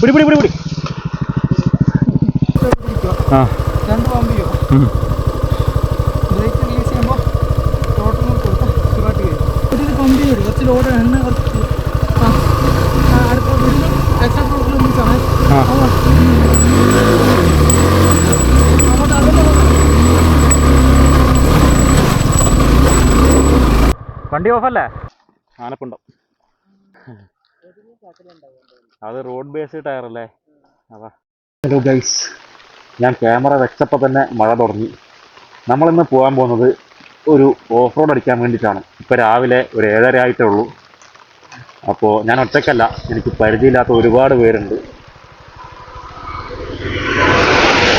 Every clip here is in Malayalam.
പിടി പിടി പിടി പിടി. ആ രണ്ട് പമ്പ് ചെയ്യോ ബ്രേക്ക് റിലീസ് ചെയ്യുമ്പോൾ ടോട്ടൽ കൊടുത്താൽ സുഖമായിട്ട് കഴിയും. ഒരു പമ്പ് ചെയ്യും കുറച്ച് ലോഡ് എണ്ണ കുറച്ച് അടുത്ത വീണ്ടും എക്സ്ട്രാ ടോട്ടൽ ഒന്നിച്ചാണ് വണ്ടി ഓഫല്ലേ? ആനപ്പുണ്ടം. അത് റോഡ് ബേസ് ടയർ അല്ലേ? അതാ. ഹലോ ഗൈസ്, ഞാൻ ക്യാമറ വെച്ചപ്പോൾ തന്നെ മഴ തുടങ്ങി. നമ്മളിന്ന് പോകാൻ പോകുന്നത് ഒരു ഓഫ് റോഡ് അടിക്കാൻ വേണ്ടിയിട്ടാണ്. ഇപ്പോൾ രാവിലെ ഒരു 7:30 ആയിട്ടേ ഉള്ളൂ. അപ്പോൾ ഞാൻ ഒറ്റയ്ക്കല്ല, എനിക്ക് പരിചയമില്ലാത്ത ഒരുപാട് പേരുണ്ട്.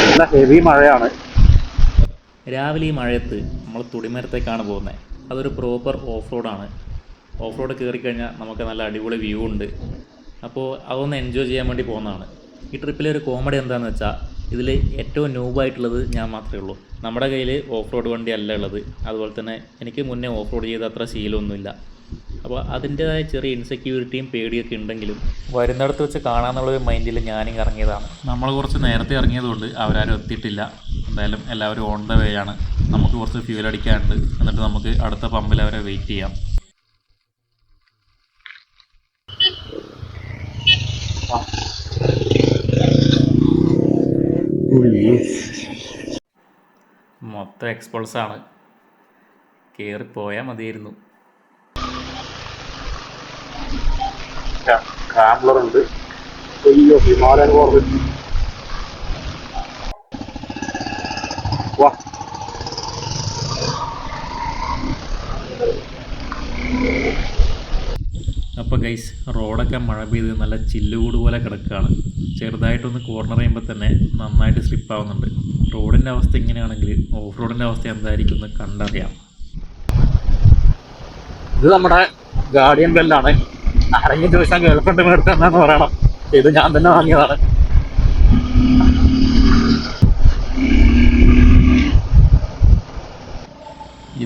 നല്ല ഹെവി മഴയാണ്. രാവിലെ ഈ മഴയത്ത് നമ്മൾ തുടിമരത്തേക്കാണ് പോകുന്നത്. അതൊരു പ്രോപ്പർ ഓഫ് റോഡാണ്. ഓഫ് റോഡ് കയറിക്കഴിഞ്ഞാൽ നമുക്ക് നല്ല അടിപൊളി വ്യൂ ഉണ്ട്. അപ്പോൾ അതൊന്ന് എൻജോയ് ചെയ്യാൻ വേണ്ടി പോകുന്നതാണ്. ഈ ട്രിപ്പിലെ ഒരു കോമഡി എന്താണെന്ന് വെച്ചാൽ ഇതിൽ ഏറ്റവും ന്യൂബായിട്ടുള്ളത് ഞാൻ മാത്രമേ ഉള്ളൂ. നമ്മുടെ കയ്യിൽ ഓഫ് റോഡ് വണ്ടി അല്ല ഉള്ളത്. അതുപോലെ തന്നെ എനിക്ക് മുന്നേ ഓഫ് റോഡ് ചെയ്ത അത്ര ശീലമൊന്നുമില്ല. അപ്പോൾ അതിൻ്റേതായ ചെറിയ ഇൻസെക്യൂരിറ്റിയും പേടിയൊക്കെ ഉണ്ടെങ്കിലും വരുന്നിടത്ത് വെച്ച് കാണാമെന്നുള്ളൊരു മൈൻഡിൽ ഞാനും ഇറങ്ങിയതാണ്. നമ്മൾ കുറച്ച് നേരത്തെ ഇറങ്ങിയതുകൊണ്ട് അവരാരും എത്തിയിട്ടില്ല. എന്തായാലും എല്ലാവരും ഓൺ ദ വേ ആണ്. നമുക്ക് കുറച്ച് ഫ്യൂൽ അടിക്കാനുണ്ട്. എന്നിട്ട് നമുക്ക് അടുത്ത പമ്പിൽ അവരെ വെയിറ്റ് ചെയ്യാം. മൊത്തം എക്സ്പൾസാണ്. കയറിപ്പോയാൽ മതിയായിരുന്നു. സ്ക്രാംബ്ലറുണ്ട്. അയ്യോ, ഹിമാലയൻ ബോർഡ്. വാ, അപ്പോൾ ഗൈസ്, റോഡൊക്കെ മഴ പെയ്ത് നല്ല ചില്ലുകൂട് പോലെ കിടക്കുകയാണ്. ചെറുതായിട്ടൊന്ന് കോർണർ ചെയ്യുമ്പോൾ തന്നെ നന്നായിട്ട് സ്ലിപ്പാവുന്നുണ്ട്. റോഡിൻ്റെ അവസ്ഥ ഇങ്ങനെയാണെങ്കിൽ ഓഫ് റോഡിൻ്റെ അവസ്ഥ എന്തായിരിക്കും എന്ന് കണ്ടറിയാം. ഇത് നമ്മുടെ ഗാർഡിയൻ ബെല്ലാണ്. ആരെങ്കിലും ചോദിച്ചാൽ ഗേൾഫ്രണ്ട് മേടിച്ചെന്നു പറയണം. ഇത് ഞാൻ തന്നെ വാങ്ങിയതാണ്.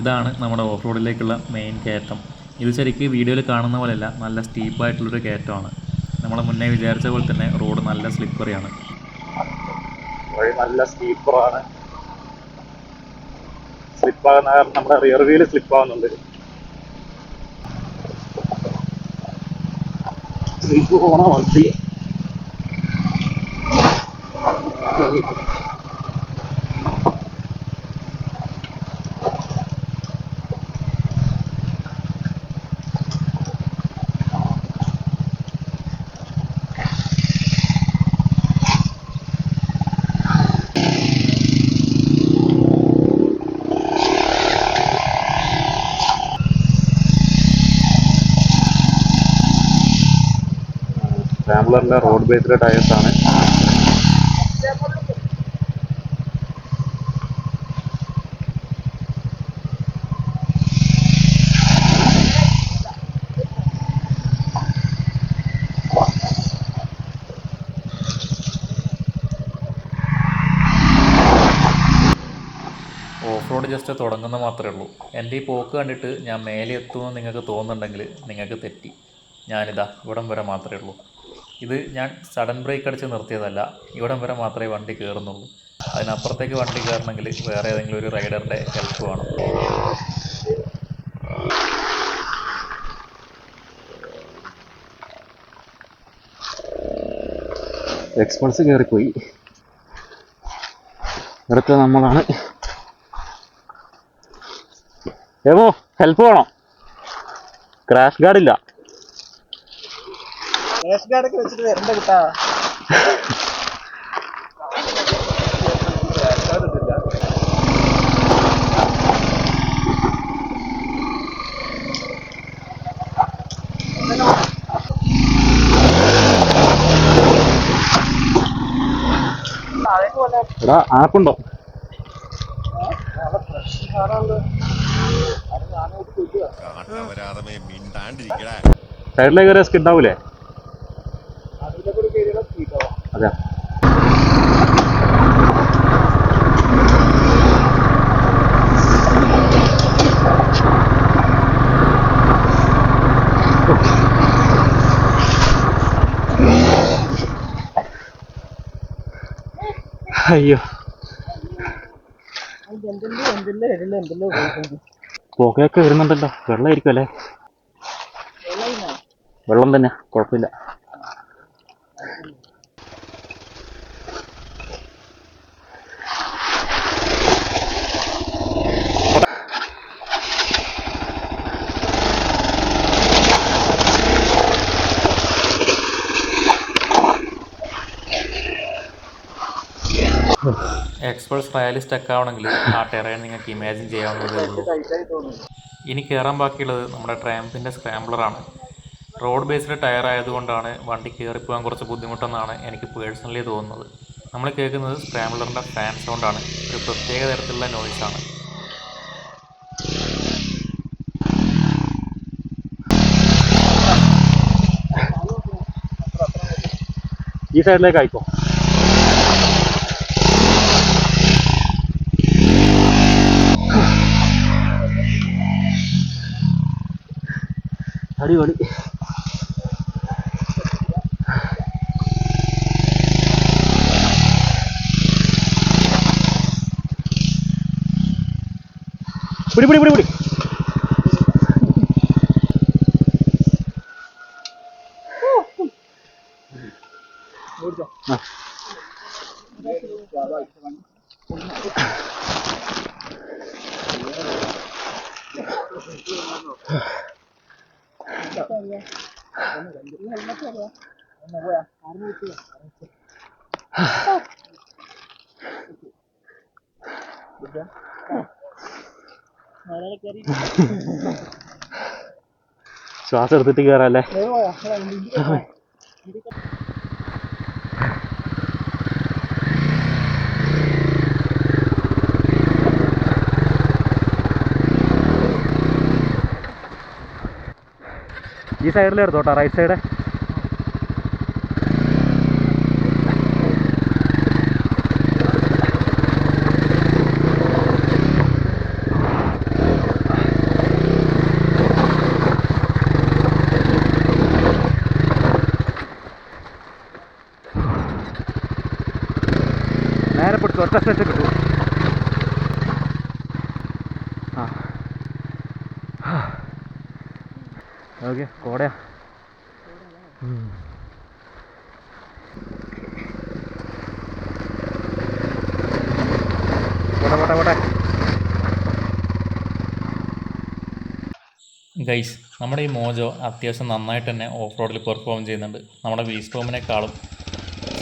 ഇതാണ് നമ്മുടെ ഓഫ് റോഡിലേക്കുള്ള മെയിൻ കയറ്റം. ഇത് ശരിക്കും വീഡിയോയിൽ കാണുന്ന പോലെയല്ല, നല്ല സ്റ്റീപ്പായിട്ടുള്ളൊരു കയറ്റമാണ്. നമ്മൾ മുന്നേ വിചാരിച്ച പോലെ തന്നെ റോഡ് നല്ല സ്ലിപ്പറിയാണ്. നല്ല സ്ലീപ്പറാണ്. സ്ലിപ്പാകുന്ന കാരണം നമ്മുടെ റിയർ വീല് സ്ലിപ്പാകുന്നുണ്ട്. സ്ലിപ്പ് പോണ വണ്ടി. സ്ക്രാംബ്ലറിൻ്റെ റോഡ് ബേസ്ഡ് ടയേഴ്സാണ്. ഓഫ് റോഡ് ജസ്റ്റ് തുടങ്ങുന്ന മാത്രമേ ഉള്ളൂ. എൻ്റെ ഈ പോക്ക് കണ്ടിട്ട് ഞാൻ മേലെ എത്തുമെന്ന് നിങ്ങൾക്ക് തോന്നുന്നുണ്ടെങ്കിൽ നിങ്ങൾക്ക് തെറ്റി. ഞാനിതാ ഇവിടം വരെ മാത്രമേ ഉള്ളൂ. ഇത് ഞാൻ സഡൻ ബ്രേക്ക് അടിച്ച് നിർത്തിയതല്ല. ഇവിടം വരെ മാത്രമേ വണ്ടി കയറുന്നുള്ളൂ. അതിനപ്പുറത്തേക്ക് വണ്ടി കയറണമെങ്കിൽ വേറെ ഏതെങ്കിലും ഒരു റൈഡറിൻ്റെ ഹെൽപ്പ് വേണം. എക്സ്പൾസ് കയറിപ്പോയി. അടുത്ത നമ്മളാണ്. ഏവോ, ഹെൽപ്പ് വേണോ? ക്രാഷ് ഗാർഡ് ഇല്ല. ക്രാഷ് ഗാർഡൊക്കെ വെച്ചിട്ട് വരണ്ട കിട്ടാ. എടാ, ആപ്പുണ്ടോ? സൈഡിലേക്ക് ഒരു റിസ്ക് ഉണ്ടാവൂലേ? അതെ. അയ്യോ പുകയൊക്കെ വരുന്നുണ്ടല്ലോ. വെള്ളമായിരിക്കും അല്ലേ? വെള്ളം തന്നെ, കുഴപ്പമില്ല. എക്സ്പ്രസ് റയൽ സ്റ്റക്ക് ആവണമെങ്കിൽ ആ ടെറൈൻ നിങ്ങൾക്ക് ഇമാജിൻ ചെയ്യാവുന്നതേ ഉള്ളൂ. ഇനി കയറാൻ ബാക്കിയുള്ളത് നമ്മുടെ ട്രയംഫിൻ്റെ സ്ക്രാംബ്ലറാണ്. റോഡ് ബേസ്ഡ് ടയർ ആയതുകൊണ്ടാണ് വണ്ടി കയറിപ്പോകാൻ കുറച്ച് ബുദ്ധിമുട്ടെന്നാണ് എനിക്ക് പേഴ്സണലി തോന്നുന്നത്. നമ്മൾ കേൾക്കുന്നത് സ്ക്രാംബ്ലറിൻ്റെ ഫാൻ സൗണ്ടാണ്. ഒരു പ്രത്യേക തരത്തിലുള്ള നോയ്സാണ്. ഈ സൈഡിലേക്ക് ആയിക്കോ. അടിപൊളി. പിടി പിടി പിടി പിടി. ശ്വാസം എടുത്തിട്ട് കയറാല്ലേ? ഈ സൈഡിലെടുത്തോട്ടാ, റൈറ്റ് സൈഡ്. നേരെ പിടിച്ചു, ഒറ്റ സ്റ്റേഷൻ കിട്ടും. ഓക്കെ, കോടയാ. പോട്ടെ. ഗൈസ്, നമ്മുടെ ഈ മോജോ അത്യാവശ്യം നന്നായിട്ട് തന്നെ ഓഫ് റോഡിൽ പെർഫോം ചെയ്യുന്നുണ്ട്. നമ്മുടെ വീസ്റ്റോമിനേക്കാളും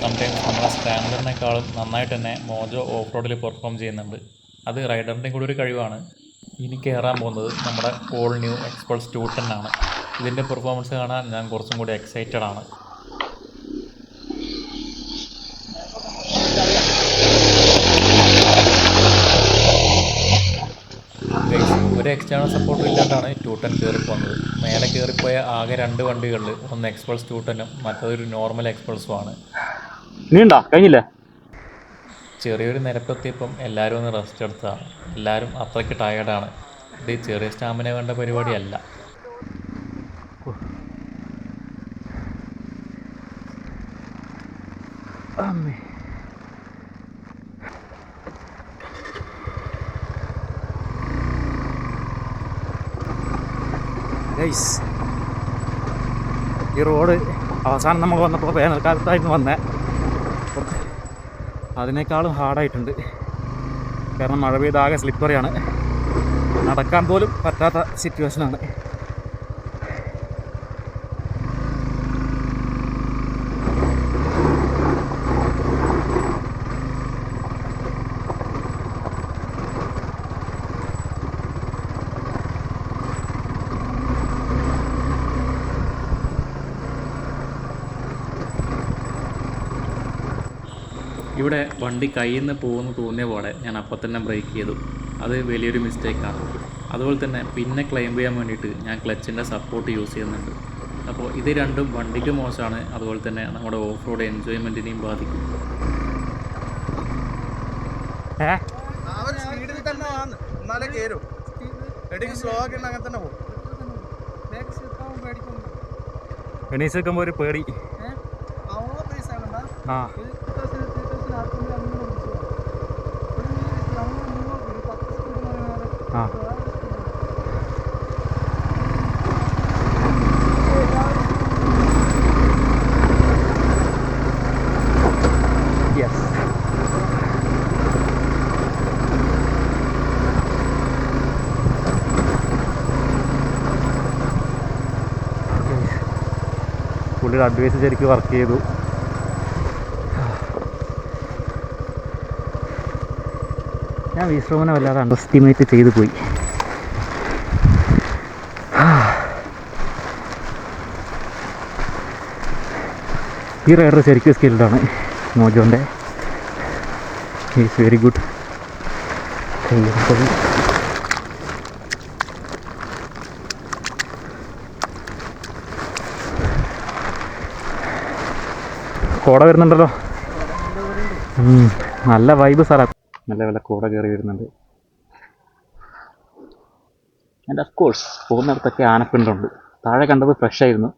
സംടൈംസ് നമ്മുടെ സ്ക്രാംബ്ലറിനേക്കാളും നന്നായിട്ട് തന്നെ മോജോ ഓഫ് റോഡിൽ പെർഫോം ചെയ്യുന്നുണ്ട്. അത് റൈഡറിൻ്റെയും കൂടി ഒരു കഴിവാണ്. ഇനി കയറാൻ പോകുന്നത് നമ്മുടെ ഓൾ ന്യൂ എക്സ്പൾസ് 210 ആണ്. ഇതിൻ്റെ പെർഫോമൻസ് കാണാൻ ഞാൻ കുറച്ചും കൂടി എക്സൈറ്റഡ് ആണ്. ഒരു എക്സ്റ്റേണൽ സപ്പോർട്ടും ഇല്ലാണ്ടാണ് 210 കയറിപ്പോകുന്നത്. മേലെ കയറിപ്പോയ ആകെ 2 വണ്ടികളിൽ ഒന്ന് എക്സ്പൾസ് 210ഉം മറ്റൊരു നോർമൽ എക്സ്പൾസും ആണ്. നീണ്ടാ കഴിഞ്ഞില്ലേ? ചെറിയൊരു നിരപ്പെത്തിയപ്പം എല്ലാവരും ഒന്ന് റെസ്റ്റ് എടുത്തതാണ്. എല്ലാവരും അത്രയ്ക്ക് ടയേർഡാണ്. ഇത് ചെറിയ സ്റ്റാമിന വേണ്ട പരിപാടിയല്ല. ഗൈസ്, ഈ റോഡ് അവസാനം നമ്മൾ വന്നപ്പോൾ വേനൽക്കാലത്തായിരുന്നു വന്നേ. അതിനേക്കാളും ഹാർഡായിട്ടുണ്ട്. കാരണം മഴ പെയ്ത് ആകെ സ്ലിപ്പറിയാണ്. നടക്കാൻ പോലും പറ്റാത്ത സിറ്റുവേഷനാണ്. ഇവിടെ വണ്ടി കയ്യിൽ നിന്ന് പോകുമെന്ന് തോന്നിയ പോലെ ഞാൻ അപ്പം തന്നെ ബ്രേക്ക് ചെയ്തു. അത് വലിയൊരു മിസ്റ്റേക്കാണ്. അതുപോലെ തന്നെ പിന്നെ ക്ലൈംബ് ചെയ്യാൻ വേണ്ടിയിട്ട് ഞാൻ ക്ലച്ചിൻ്റെ സപ്പോർട്ട് യൂസ് ചെയ്യുന്നുണ്ട്. അപ്പോൾ ഇത് രണ്ടും വണ്ടിക്ക് മോശമാണ്. അതുപോലെ തന്നെ നമ്മുടെ ഓഫ് റോഡ് എൻജോയ്മെൻറ്റിനെയും ബാധിക്കും. എണീസ് വെക്കുമ്പോൾ ഒരു പേടി. ആ യെസ്. പുള്ളിയുടെ അഡ്വൈസ് ശരിക്കും വർക്ക് ചെയ്തു. ഞാൻ വിശ്രമനെ വല്ലാതെ അണ്ടർഎസ്റ്റിമേറ്റ് ചെയ്തു പോയി. ഈ റൈഡർ ശരിക്കും സ്കിൽഡാണ്. മോജോൻ്റെ ഈസ് വെരി ഗുഡ്. കോട വരുന്നുണ്ടല്ലോ. നല്ല വൈബ് സ്ഥലം. നല്ല നല്ല കോട കയറി വരുന്നുണ്ട്. ആൻഡ് ഓഫ് കോഴ്സ് പോകുന്നിടത്തൊക്കെ ആനപ്പിണ്ടുണ്ട്. താഴെ കണ്ടത് ഫ്രഷ് ആയിരുന്നു,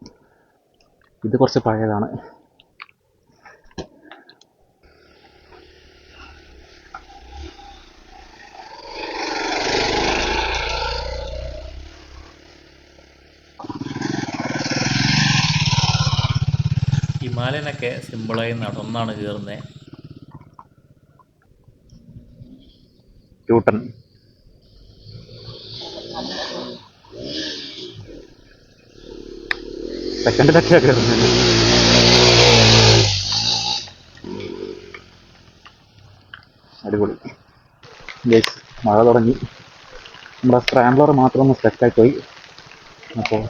ഇത് കുറച്ച് പഴയതാണ്. ഹിമാലയനൊക്കെ സിമ്പിളായി നടന്നാണ് കയറുന്നത്. യൂട്ടൺ സെക്കൻഡിലൊക്കെയാണ് കയറുന്നത്. അടിപൊളി. ഗൈസ് മഴ തുടങ്ങി. നമ്മുടെ സ്ക്രാംബ്ലർ മാത്രം ഒന്ന് സ്റ്റക്കായിപ്പോയി. അപ്പോൾ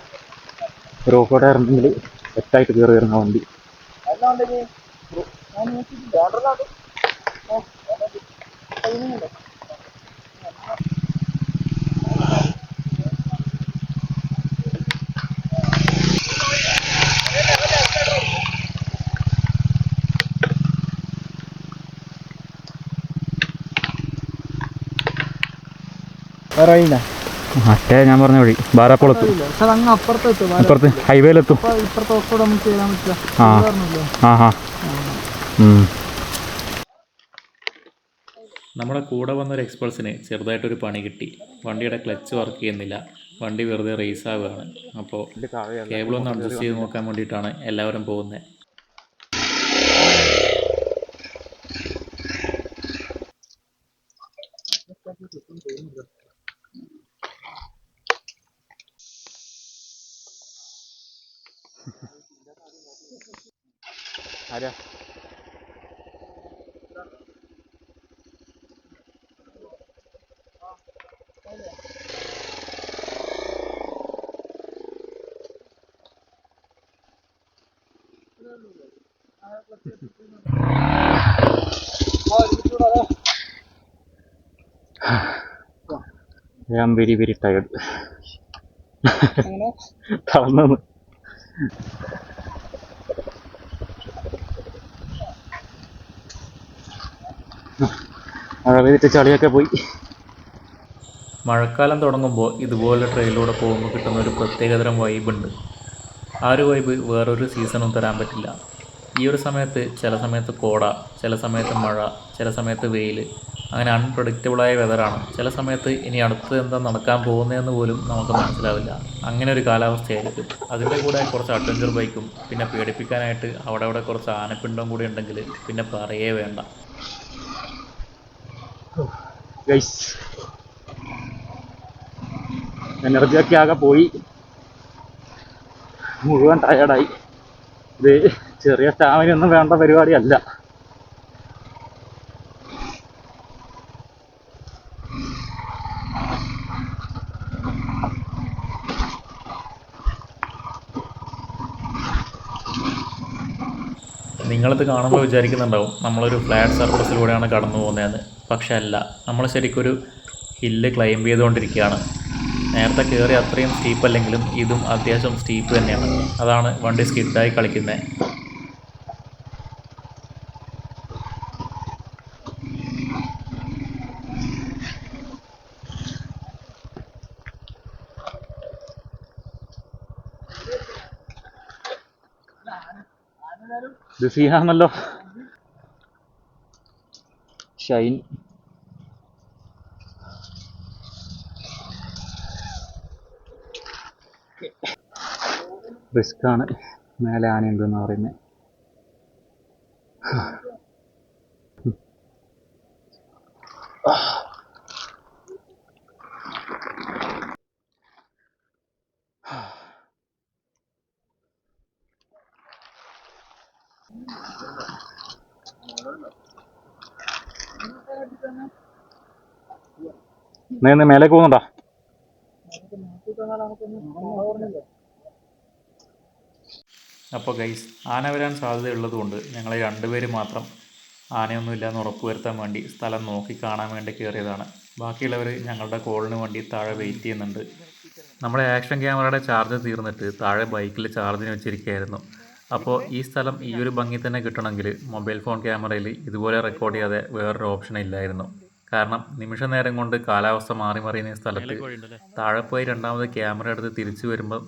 ഒരു ഓഫ് റോഡ് ആയിരുന്നെങ്കിൽ സെറ്റായിട്ട് കയറി വരുന്ന വണ്ടി. മറ്റേ ഞാൻ പറഞ്ഞ വഴി ബാരാപ്പോളത്ത് അപ്പുറത്ത് ഹൈവേയിലെത്തും. ആ ആ ആ നമ്മുടെ കൂടെ വന്നൊരു എക്സ്പൾസിന് ചെറുതായിട്ടൊരു പണി കിട്ടി. വണ്ടിയുടെ ക്ലച്ച് വർക്ക് ചെയ്യുന്നില്ല, വണ്ടി വെറുതെ റേസ് ആവുകയാണ്. അപ്പോൾ കേബിളൊന്ന് അഡ്ജസ്റ്റ് ചെയ്ത് നോക്കാൻ വേണ്ടിയിട്ടാണ് എല്ലാവരും പോകുന്നത്. ആരാ I am very very tired. തളർന്നു. മഴ പെയ്തിട്ട് ചളിയൊക്കെ പോയി. മഴക്കാലം തുടങ്ങുമ്പോൾ ഇതുപോലെ ട്രെയിനിലൂടെ പോകുമ്പോൾ കിട്ടുന്ന ഒരു പ്രത്യേകതരം വൈബുണ്ട്. ആ ഒരു വൈബ് വേറൊരു സീസണും തരാൻ പറ്റില്ല. ഈ ഒരു സമയത്ത് ചില സമയത്ത് കോട, ചില സമയത്ത് മഴ, ചില സമയത്ത് വെയിൽ, അങ്ങനെ അൺപ്രഡിക്റ്റബിളായ വെതറാണ്. ചില സമയത്ത് ഇനി അടുത്ത് എന്താ നടക്കാൻ പോകുന്നതെന്ന് പോലും നമുക്ക് മനസ്സിലാവില്ല. അങ്ങനെ ഒരു കാലാവസ്ഥയായിരിക്കും. അതിൻ്റെ കൂടെ കുറച്ച് അഡ്വഞ്ചർ ബൈക്കും പിന്നെ പേടിപ്പിക്കാനായിട്ട് അവിടെ കുറച്ച് ആനപ്പിണ്ടം കൂടി ഉണ്ടെങ്കിൽ പിന്നെ പറയേ വേണ്ട. എനർജിയൊക്കെ ആകെ പോയി, മുഴുവൻ ടയർഡായി. ഇത് ചെറിയ സ്റ്റാമിനൊന്നും വേണ്ട പരിപാടിയല്ല. നിങ്ങളിത് കാണുമ്പോൾ വിചാരിക്കുന്നുണ്ടാവും നമ്മളൊരു ഫ്ലാറ്റ് സർഫസിലൂടെയാണ് കടന്നു പോകുന്നതെന്ന്. പക്ഷെ അല്ല, നമ്മൾ ശരിക്കൊരു ഹില്ല് ക്ലൈംബ് ചെയ്തുകൊണ്ടിരിക്കുകയാണ്. നേരത്തെ കയറി അത്രയും സ്റ്റീപ്പ് അല്ലെങ്കിലും ഇതും അത്യാവശ്യം സ്റ്റീപ്പ് തന്നെയാണ്. അതാണ് വണ്ടി സ്കിഡായി കളിക്കുന്നത്. ഇത് സീനാണല്ലോ. ഷൈൻ റിസ്ക്കാണ്, മേലെ ആനയുണ്ടെന്ന് പറയുന്നത്. മേലേക്ക് പോകുന്നുണ്ടോ? അപ്പോൾ ഗൈസ്, ആന വരാൻ സാധ്യതയുള്ളതുകൊണ്ട് ഞങ്ങൾ രണ്ടുപേര് മാത്രം ആനയൊന്നും ഇല്ലയെന്ന് ഉറപ്പുവരുത്താൻ വേണ്ടി സ്ഥലം നോക്കി കാണാൻ വേണ്ടി കയറിയതാണ്. ബാക്കിയുള്ളവർ ഞങ്ങളുടെ കോളിന് വേണ്ടി താഴെ വെയിറ്റ് ചെയ്യുന്നുണ്ട്. നമ്മുടെ ആക്ഷൻ ക്യാമറയുടെ ചാർജ് തീർന്നിട്ട് താഴെ ബൈക്കിൽ ചാർജിന് വെച്ചിരിക്കുകയായിരുന്നു. അപ്പോൾ ഈ സ്ഥലം ഈ ഒരു ഭംഗി തന്നെ കിട്ടണമെങ്കിൽ മൊബൈൽ ഫോൺ ക്യാമറയിൽ ഇതുപോലെ റെക്കോർഡ് ചെയ്യാതെ വേറൊരു ഓപ്ഷൻ ഇല്ലായിരുന്നു. കാരണം നിമിഷ നേരം കൊണ്ട് കാലാവസ്ഥ മാറി മറിയുന്ന ഈ സ്ഥലത്ത് താഴെ പോയി രണ്ടാമത് ക്യാമറ എടുത്ത് തിരിച്ചു വരുമ്പം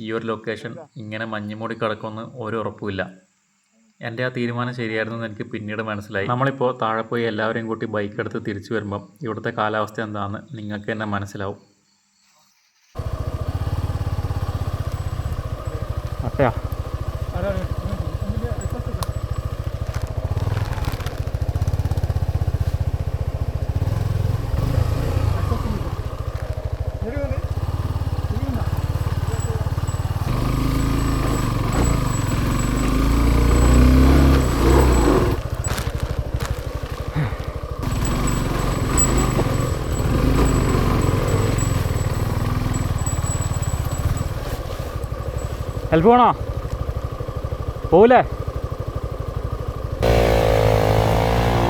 ഈ ഒരു ലൊക്കേഷൻ ഇങ്ങനെ മഞ്ഞുമൂടി കിടക്കുമെന്ന് ഒരു ഉറപ്പുമില്ല. എൻ്റെ ആ തീരുമാനം ശരിയായിരുന്നു എന്ന് എനിക്ക് പിന്നീട് മനസ്സിലായി. നമ്മളിപ്പോൾ താഴെ പോയി എല്ലാവരെയും കൂട്ടി ബൈക്ക് എടുത്ത് തിരിച്ചു വരുമ്പം ഇവിടുത്തെ കാലാവസ്ഥ എന്താണെന്ന് നിങ്ങൾക്ക് തന്നെ മനസ്സിലാവും. അട്ടയാ ഹെൽപ്പ് വേണോ? പോവില്ലേ?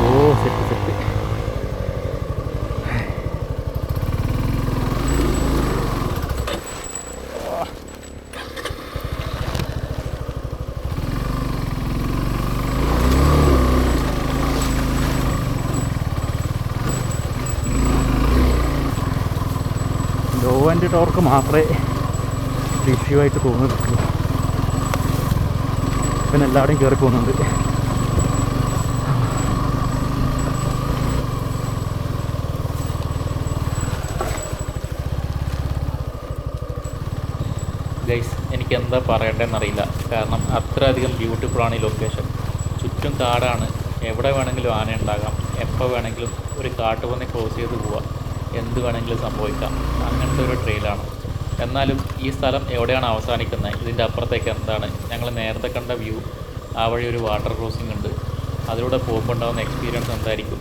Oh set set. Low and torque മാത്രമേ ഇഷ്യൂ ആയിട്ട് തോന്നുന്നുള്ളൂ. പിന്നെ എല്ലാവരുടെയും കയറി പോകുന്നുണ്ട്. ഗൈസ്, എനിക്ക് എന്താ പറയേണ്ടതെന്നറിയില്ല. കാരണം അത്രയധികം ബ്യൂട്ടിഫുള്ളാണ് ഈ ലൊക്കേഷൻ. ചുറ്റും കാടാണ്, എവിടെ വേണമെങ്കിലും ആന ഉണ്ടാകാം, എപ്പോൾ വേണമെങ്കിലും ഒരു കാട്ടുപന്നി ക്രോസ് ചെയ്ത് പോവാം, എന്ത് വേണമെങ്കിലും സംഭവിക്കാം. അങ്ങനത്തെ ഒരു ട്രെയിലാണ്. എന്നാലും ഈ സ്ഥലം എവിടെയാണ് അവസാനിക്കുന്നത്, ഇതിൻ്റെ അപ്പുറത്തേക്ക് എന്താണ്? ഞങ്ങൾ നേരത്തെ കണ്ട വ്യൂ, ആ വഴി ഒരു വാട്ടർ ക്രോസിംഗ് ഉണ്ട്, അതിലൂടെ പോകുമ്പോൾ ഉണ്ടാകുന്ന എക്സ്പീരിയൻസ് എന്തായിരിക്കും?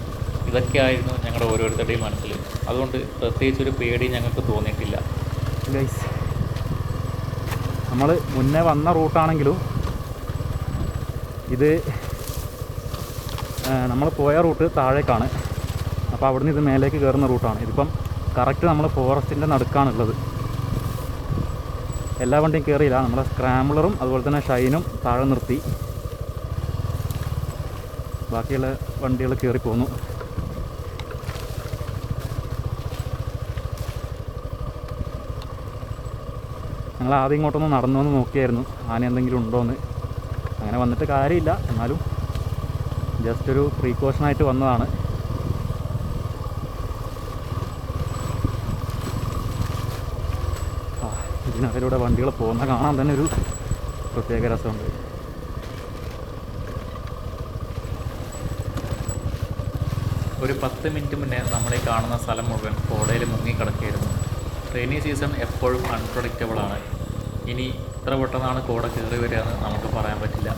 ഇതൊക്കെയായിരുന്നു ഞങ്ങളുടെ ഓരോരുത്തരുടെയും മനസ്സിൽ. അതുകൊണ്ട് പ്രത്യേകിച്ചൊരു പേടി ഞങ്ങൾക്ക് തോന്നിയിട്ടില്ല. ഗൈസ്, നമ്മൾ മുന്നേ വന്ന റൂട്ടാണെങ്കിലും ഇത് നമ്മൾ പോയ റൂട്ട് താഴേക്കാണ്. അപ്പോൾ അവിടുന്ന് ഇത് മേലേക്ക് കയറുന്ന റൂട്ടാണ്. ഇതിപ്പം കറക്റ്റ് നമ്മൾ ഫോറസ്റ്റിൻ്റെ നടുക്കാണുള്ളത്. എല്ലാ വണ്ടിയും കയറിയില്ല. നമ്മളെ സ്ക്രാംബ്ലറും അതുപോലെ തന്നെ ഷൈനും താഴെ നിർത്തി. ബാക്കിയുള്ള വണ്ടികൾ കയറി പോന്നു. ഞങ്ങൾ ആദ്യം ഇങ്ങോട്ടൊന്ന് നടന്നു വന്ന് നോക്കിയായിരുന്നു ആന എന്തെങ്കിലും ഉണ്ടോയെന്ന്. അങ്ങനെ വന്നിട്ട് കാര്യമില്ല, എന്നാലും ജസ്റ്റ് ഒരു പ്രീക്കോഷനായിട്ട് വന്നതാണ്. ഇതിനകത്തിലൂടെ വണ്ടികൾ പോകുന്ന കാണാൻ തന്നെ ഒരു പ്രത്യേക രസമുണ്ട്. ഒരു 10 മിനിറ്റ് മുന്നേ നമ്മളീ കാണുന്ന സ്ഥലം മുഴുവൻ കോടയിൽ മുങ്ങിക്കിടക്കുകയായിരുന്നു. റെയിനി സീസൺ എപ്പോഴും അൺപ്രഡിക്റ്റബിൾ ആണ്. ഇനി ഇത്ര പെട്ടെന്നാണ് കോട കയറി വരിക എന്ന് നമുക്ക് പറയാൻ പറ്റില്ല.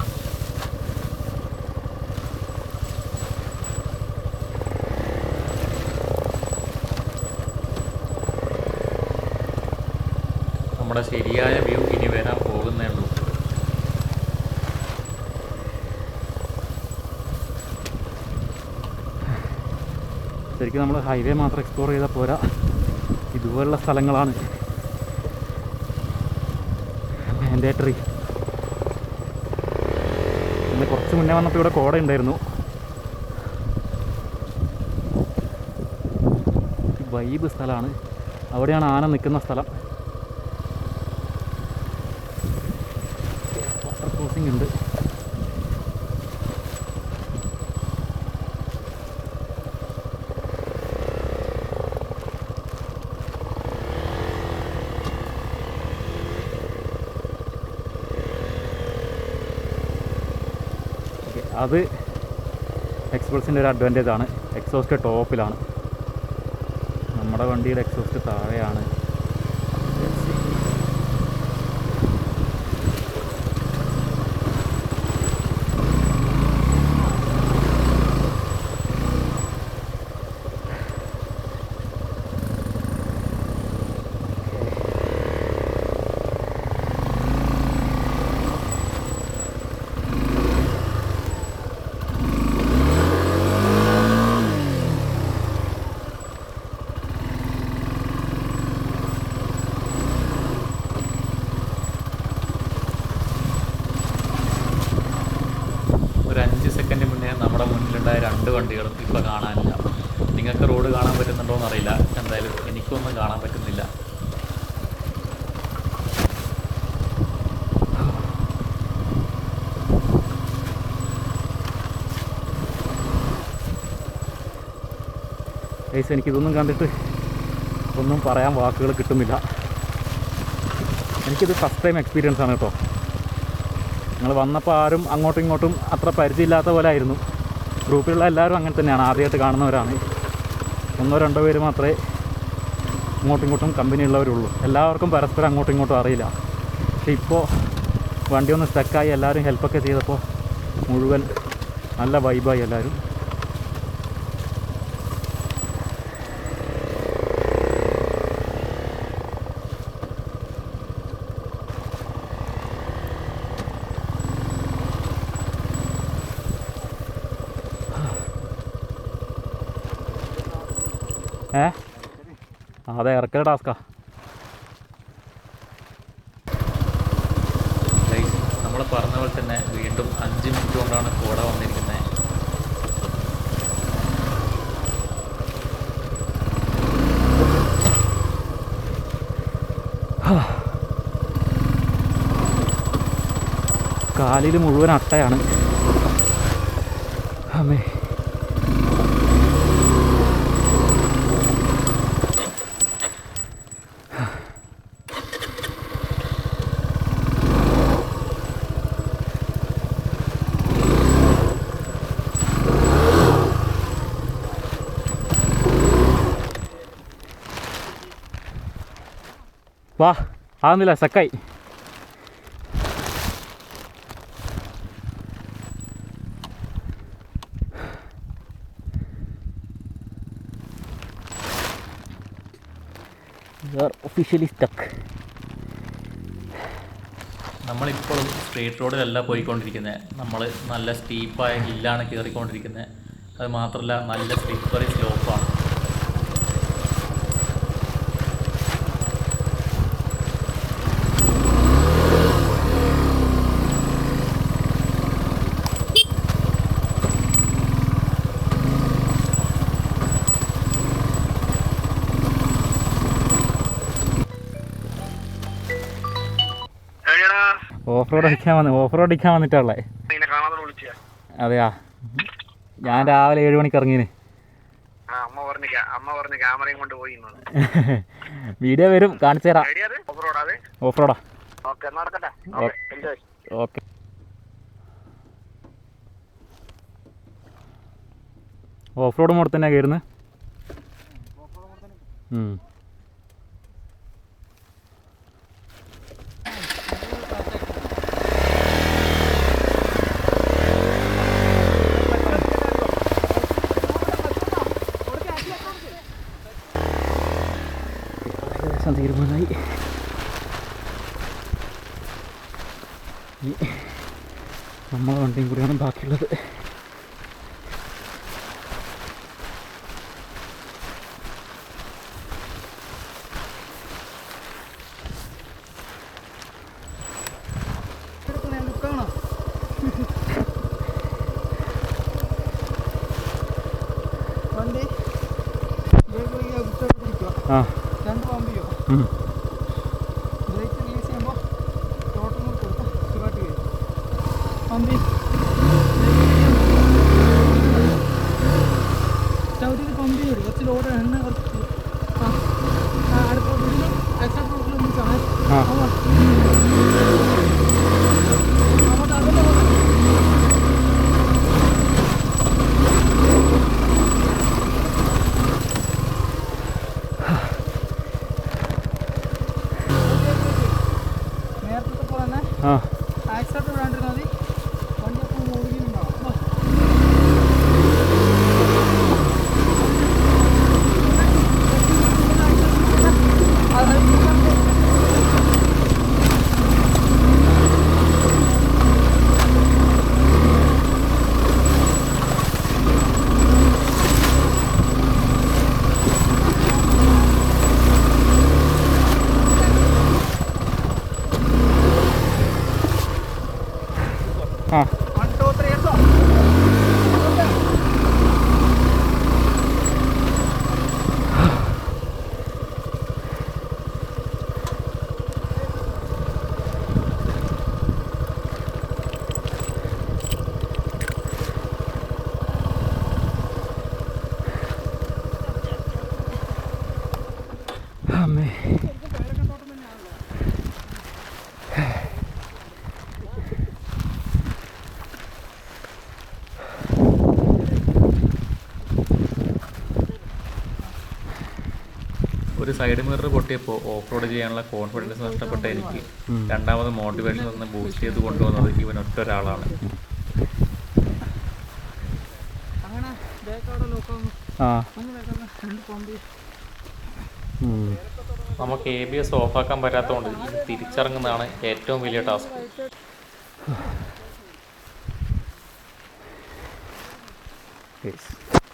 നമ്മുടെ ശരിയായ വ്യൂ ഇനി വരാൻ പോകുന്നേ ഉള്ളൂ. ശരിക്കും നമ്മൾ ഹൈവേ മാത്രം എക്സ്പ്ലോർ ചെയ്താൽ പോരാ, ഇതുപോലുള്ള സ്ഥലങ്ങളാണ് മാൻഡേറ്ററി. പിന്നെ കുറച്ച് മുന്നേ വന്നപ്പോൾ ഇവിടെ കോട ഉണ്ടായിരുന്നു. വൈബ് സ്ഥലമാണ്. അവിടെയാണ് ആന നിൽക്കുന്ന സ്ഥലം. വാട്ടർ ക്രോസിംഗ് ഉണ്ട്. അത് എക്സ്പ്രസിൻ്റെ ഒരു അഡ്വാൻറ്റേജ് ആണ്. എക്സോസ്റ്റ് ടോപ്പിലാണ്, നമ്മുടെ വണ്ടിയുടെ എക്സോസ്റ്റ് താഴെയാണ്. ഒരു 5 സെക്കൻഡ് മുന്നേ നമ്മുടെ മുന്നിലുണ്ടായ 2 വണ്ടികളും ഇപ്പോൾ കാണാനില്ല. നിങ്ങൾക്ക് റോഡ് കാണാൻ പറ്റുന്നുണ്ടോ എന്നറിയില്ല, എന്തായാലും എനിക്കൊന്നും കാണാൻ പറ്റുന്നില്ല. ഗൈസ്, എനിക്കിതൊന്നും കണ്ടിട്ട് ഒന്നും പറയാൻ വാക്കുകൾ കിട്ടുന്നില്ല. എനിക്കിത് ഫസ്റ്റ് ടൈം എക്സ്പീരിയൻസ് ആണ് കേട്ടോ. ഞങ്ങൾ വന്നപ്പോൾ ആരും അങ്ങോട്ടും ഇങ്ങോട്ടും അത്ര പരിചയമില്ലാത്ത പോലെ ആയിരുന്നു. ഗ്രൂപ്പിലുള്ള എല്ലാവരും അങ്ങനെ തന്നെയാണ്, ആദ്യമായിട്ട് കാണുന്നവരാണ്. 1-2 പേര് മാത്രമേ അങ്ങോട്ടും ഇങ്ങോട്ടും കമ്പനി ഉള്ളവരുള്ളൂ. എല്ലാവർക്കും പരസ്പരം അങ്ങോട്ടും ഇങ്ങോട്ടും അറിയില്ല. പക്ഷെ ഇപ്പോൾ വണ്ടി ഒന്ന് സ്റ്റക്കായി എല്ലാവരും ഹെൽപ്പൊക്കെ ചെയ്തപ്പോൾ മുഴുവൻ നല്ല വൈബായി എല്ലാവരും. അതെ, ഇറക്കൽ ടാസ്കാ. നമ്മൾ പറഞ്ഞ പോലെ തന്നെ വീണ്ടും 5 മിനിറ്റ് കൊണ്ടാണ് കോട വന്നിരിക്കുന്നത്. കാലിൽ മുഴുവൻ അട്ടയാണ്. അമ്മേ, വാ, ആകുന്നില്ല, സക്കായി. Officially stuck. നമ്മളിപ്പോഴും സ്ട്രീറ്റ് റോഡിലല്ല പോയിക്കൊണ്ടിരിക്കുന്നത്. നമ്മൾ നല്ല സ്റ്റീപ്പായ ഹില്ലാണ് കയറിക്കൊണ്ടിരിക്കുന്നത്. അത് മാത്രമല്ല, നല്ല സ്ലിപ്പറി സ്ലോപ്പാണ്. ഓഫ് റോഡ് അടിക്കാൻ വന്നിട്ടുള്ളേ. അതെയാ, ഞാൻ രാവിലെ 7 മണിക്ക് ഇറങ്ങീന്. വീഡിയോ വരും, കാണിച്ചു തരാം. ഓഫ് റോഡാ. ഓക്കെ. ഓഫ് റോഡ് മോഡ് തന്നെയാണ് കയറുന്നത്. തീരുമാനമായി. നമ്മളെ വണ്ടിയും കൂടിയാണ് ബാക്കിയുള്ളത്. ആ, ബ്രേക്ക് റിലീസ് ചെയ്യുമ്പോൾ ടോട്ടൽ കൊടുത്താൽ സുഖമായിട്ട് കഴിയും. പമ്പി ചവിട്ടിയിൽ പമ്പ് ചെയ്യും. കുറച്ച് ലോഡ് എണ്ണ കുറച്ച് അടുത്ത വീട്ടിലും എക്സ്ട്രാ പ്രോട്ടിലൊന്നും ചായ അങ്ങോട്ട് ഒരു സൈഡ് മിറർ പൊട്ടിയപ്പോൾ ഓഫ് റോഡ് ചെയ്യാനുള്ള കോൺഫിഡൻസ് നഷ്ടപ്പെട്ട എനിക്ക് രണ്ടാമത് മോട്ടിവേഷൻ ഒന്ന് ബൂസ്റ്റ് ചെയ്ത് കൊണ്ടുവന്നത് ഇവൻ ഒറ്റ ഒരാളാണ്. നമുക്ക് ABS ഓഫാക്കാൻ പറ്റാത്തതുകൊണ്ട് ഇത് തിരിച്ചിറങ്ങുന്നതാണ് ഏറ്റവും വലിയ ടാസ്ക്.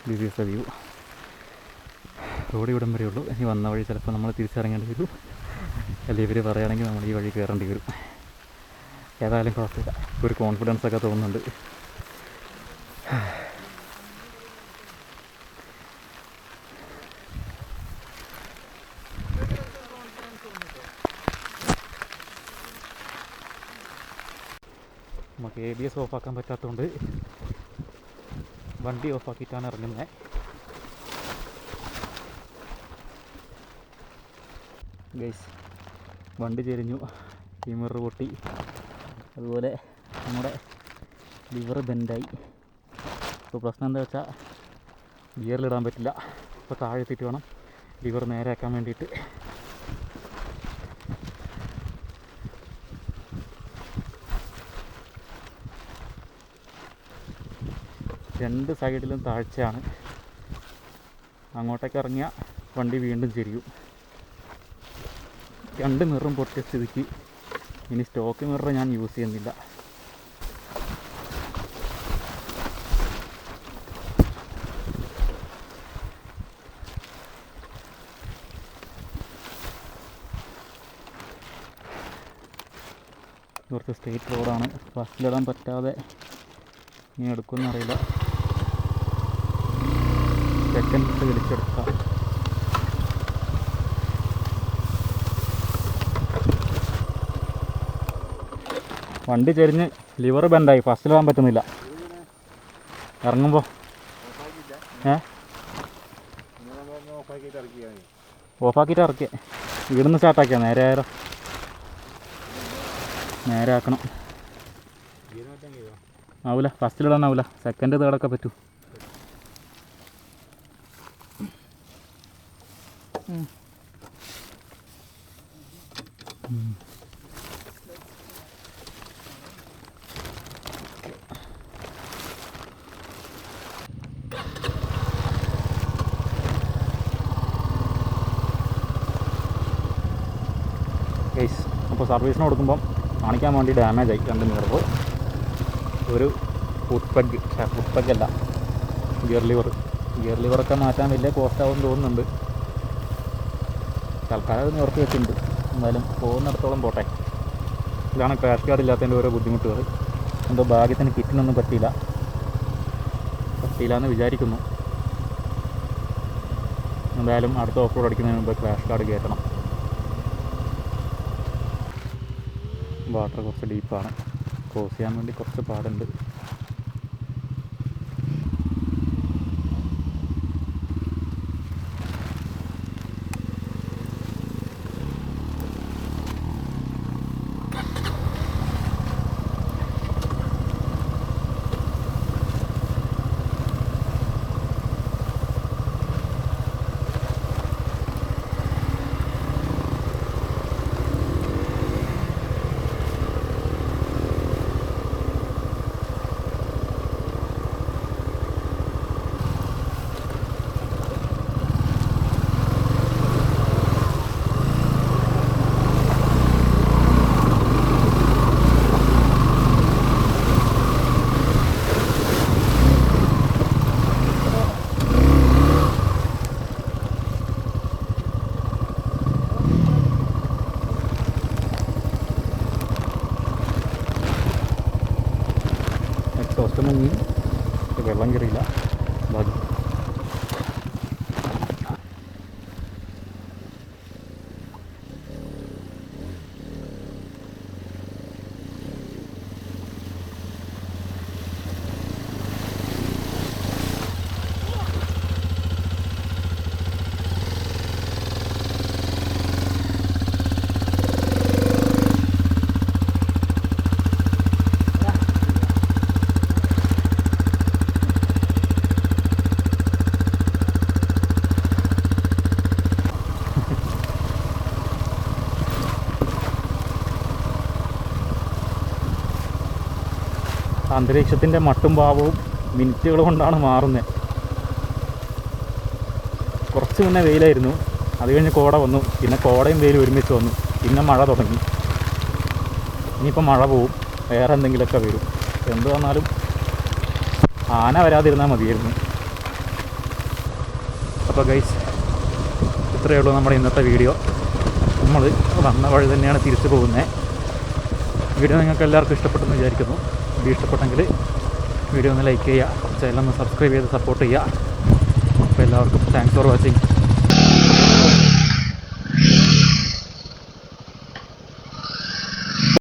വ്യൂ റോഡ് ഇവിടം വരെ ഉള്ളൂ. ഇനി വന്ന വഴി ചിലപ്പോൾ നമ്മൾ തിരിച്ചിറങ്ങേണ്ടി വരും, അല്ലെങ്കിൽ ഇവർ പറയുകയാണെങ്കിൽ നമ്മൾ ഈ വഴി കയറേണ്ടി വരും. ഏതായാലും കുഴപ്പമില്ല, ഒരു കോൺഫിഡൻസ് ഒക്കെ തോന്നുന്നുണ്ട്. നമുക്ക് ABS ഓഫാക്കാൻ പറ്റാത്തതുകൊണ്ട് വണ്ടി ഓഫാക്കിയിട്ടാണ് ഇറങ്ങുന്നത്. ഗൈസ്, വണ്ടി ചെരിഞ്ഞു, ഈ മിറർ പൊട്ടി, അതുപോലെ നമ്മുടെ ലിവർ ബെൻഡായി. ഇപ്പോൾ പ്രശ്നം എന്താ വെച്ചാൽ ഗിയറിലിടാൻ പറ്റില്ല. ഇപ്പോൾ താഴെ എത്തിയിട്ട് വേണം ലിവർ നേരെയാക്കാൻ വേണ്ടിയിട്ട്. രണ്ട് സൈഡിലും താഴ്ചയാണ്. അങ്ങോട്ടേക്ക് ഇറങ്ങിയ വണ്ടി വീണ്ടും ചെരിയും. രണ്ട് മിററും പൊട്ടിയ സ്ഥിതിക്ക് ഇനി സ്റ്റോക്ക് മിറർ ഞാൻ യൂസ് ചെയ്യുന്നില്ല. കുറച്ച് സ്ട്രെയിറ്റ് റോഡാണ്, ഫസ്റ്റിലിടാൻ പറ്റാതെ ഇനി എടുക്കുമെന്നറിയില്ല. സെക്കൻഡ് ഇട്ട് വലിച്ചെടുക്കാം. വണ്ടി ചെരിഞ്ഞ് ലിവർ ബെൻഡായി, ഫസ്റ്റിലിടാൻ പറ്റുന്നില്ല. ഇറങ്ങുമ്പോൾ ഓഫാക്കിയിട്ട് ഇറക്കിയ ഇവിടുന്ന് സ്റ്റാർട്ടാക്കിയാ നേരെ ആയാലോ. നേരെ ആക്കണം. ആവില്ല, ഫസ്റ്റിലിടാനാവില്ല, സെക്കൻഡ് തേർഡൊക്കെ പറ്റൂ. ഗൈസ്, അപ്പോൾ സർവീസിന് കൊടുക്കുമ്പം കാണിക്കാൻ വേണ്ടി ഡാമേജ് ആയി രണ്ട് മിറർ. ഒരു ഫുഡ് അല്ല, ഗിയർ ലിവറൊക്കെ മാറ്റാൻ വലിയ കോസ്റ്റ് ആവുമെന്ന് തോന്നുന്നുണ്ട്. തൽക്കാലം അത് നിവർത്തി വെച്ചിട്ടുണ്ട്. എന്തായാലും പോകുന്നിടത്തോളം പോട്ടെ. ഇതാണ് ക്രാഷ് കാർഡ് ഇല്ലാത്തതിൻ്റെ ഓരോ ബുദ്ധിമുട്ടുകൾ. എന്തോ ഭാഗ്യത്തിന് കിറ്റിനൊന്നും പറ്റിയില്ല എന്ന് വിചാരിക്കുന്നു. എന്തായാലും അടുത്ത ഓഫ് റോഡ് അടിക്കുന്നതിന് മുമ്പ് ക്രാഷ് കാർഡ് കയറ്റണം. വാട്ടർ കുറച്ച് ഡീപ്പാണ്, ക്രോസ് ചെയ്യാൻ വേണ്ടി കുറച്ച് പാടുണ്ട്. എക്സോസ്റ്റ് മുങ്ങി, വെള്ളം കയറിയില്ല. ഭാഗ്യം. അന്തരീക്ഷത്തിൻ്റെ മട്ടും ഭാവവും മിനിറ്റുകൾ കൊണ്ടാണ് മാറുന്നത്. കുറച്ച് മുന്നേ വെയിലായിരുന്നു, അത് കഴിഞ്ഞ് കോട വന്നു, പിന്നെ കോടയും വെയിലും ഒരുമിച്ച് വന്നു, പിന്നെ മഴ തുടങ്ങി. ഇനിയിപ്പോൾ മഴ പോവും, വേറെ എന്തെങ്കിലുമൊക്കെ വരും. എന്ത് വന്നാലും ആന വരാതിരുന്നാൽ മതിയായിരുന്നു. അപ്പോൾ ഗൈസ്, ഇത്രയേ ഉള്ളൂ നമ്മുടെ ഇന്നത്തെ വീഡിയോ. നമ്മൾ വന്ന വഴി തന്നെയാണ് തിരിച്ചു പോകുന്നത്. വീഡിയോ നിങ്ങൾക്ക് എല്ലാവർക്കും ഇഷ്ടപ്പെട്ടെന്ന് വിചാരിക്കുന്നു. വീഡിയോ ഇഷ്ടപ്പെട്ടെങ്കിൽ വീഡിയോ ഒന്ന് ലൈക്ക് ചെയ്യുക, ചാനൽ ഒന്ന് സബ്സ്ക്രൈബ് ചെയ്ത് സപ്പോർട്ട് ചെയ്യുക. അപ്പോൾ എല്ലാവർക്കും താങ്ക്സ് ഫോർ വാച്ചിങ്.